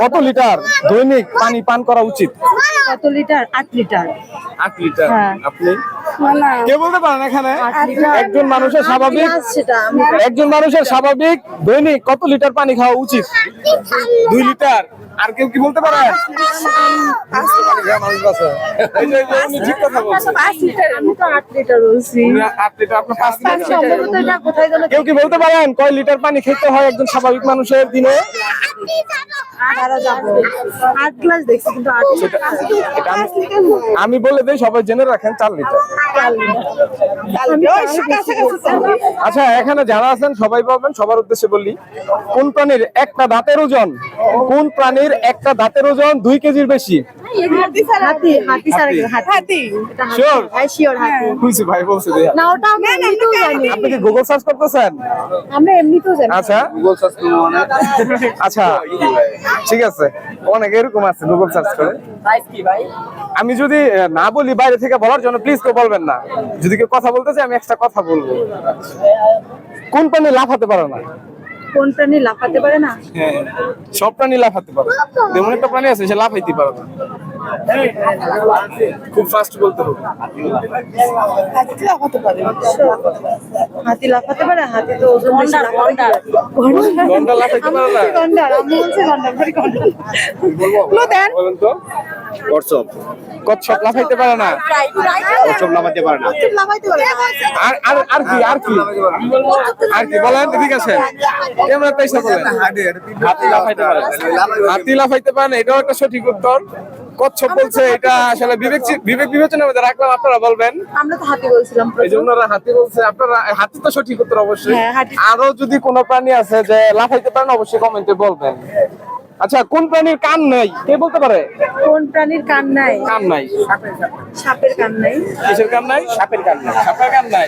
কত লিটার দৈনিক পানি পান করা উচিত? কত লিটার? 8 লিটার। 8 লিটার। হ্যাঁ। আপনি না কে বলতে পারেন এখানে? 8 লিটার। একজন মানুষের স্বাভাবিক সেটা আমি দৈনিক কত লিটার পানি খাওয়া উচিত? 2 লিটার। আর কেউ কি বলতে পারেন? এই যে উনি ঠিক কথা বলছে। 5 লিটার। আমি তো 8 লিটার বলছি। 8 লিটার, আপনার 5 লিটার। সম্ভবত এটা কোথায় গেল? কেউ কি বলতে পারেন কয় লিটার পানি খেতে হয় একজন স্বাভাবিক মানুষের দিনে? 8 গ্লাস দেখছি কিন্তু 8 লিটার। আমি বলে দেই, সবাই জেনে রাখেন, 4 লিটার। আচ্ছা, এখানে যারা আছেন সবাই বলবেন, সবার উদ্দেশ্যে বলি, কোন প্রাণীর একটা দাঁতের ওজন 2 কেজির বেশি? হাতি। হাতি ছাড়া কি? হাতি। Sure? হ্যাঁ, শিওর হাতি। খুশি ভাই বলছে দেয়া। না, ওটা আমরা এমনিতেও জানি। আপনি কি গুগল সার্চ করতেছেন? আমরা এমনিতেও জানি। আচ্ছা, গুগল সার্চ আচ্ছা, ঠিক আছে, অনেক এরকম আছে গুগল সার্চ করে। আমি যদি না বলি বাইরে থেকে বলার জন্য, প্লিজ কেউ বলবেন না। যদি কেউ কথা বলতে চাই আমি এক্সট্রা কথা বলবো। কোন প্রাণী লাফাতে পারে না? কোন প্রাণী লাফাতে পারে না? হ্যাঁ, সব প্রাণী লাফাতে পারে, তেমন একটা প্রাণী আছে সে লাফাইতে পারে না। খুব ফাস্ট বলতে হবে। হাতি লাফাতে পারে। হাতি লাফাতে পারে? হাতি তো ওজন বেশি। গন্ডার লাফাইতে পারে না? গন্ডার। আমি বলছি গন্ডার, ভারী গন্ডার। বলবো দেন, বলেন তো। কচ্ছপ কচ্ছপ লাফাইতে পারে না? কচ্ছপ নামাতে পারে না। লাফাইতে পারে। আর আর আর কি আর কি আর কি বলেন, ঠিক আছে, ক্যামেরা পেছনে বলেন। হাতি লাফাইতে পারে। হাতি লাফাইতে পারে না, এটাও একটা সঠিক উত্তর। কচ্ছপ বলছে, এটা আসলে বিবেক বিবেচনার মধ্যে রাখলাম, আপনারা বলবেন। আমরা তো হাতি বলছিলাম এই যে ওনারা হাতি বলছে, আপনারা হাতি তো সঠিক উত্তর অবশ্যই। হ্যাঁ, হাতি। আরো যদি কোনো প্রাণী আছে যে লাফাইতে পারে না, অবশ্যই কমেন্টে বলবেন। আচ্ছা, কোন প্রাণীর কান নাই? কে বলতে পারে? কোন প্রাণীর কান নাই? কান নাই। সাপের কান নাই। কিসের কান নাই? সাপের কান নাই। সাপের কান নাই।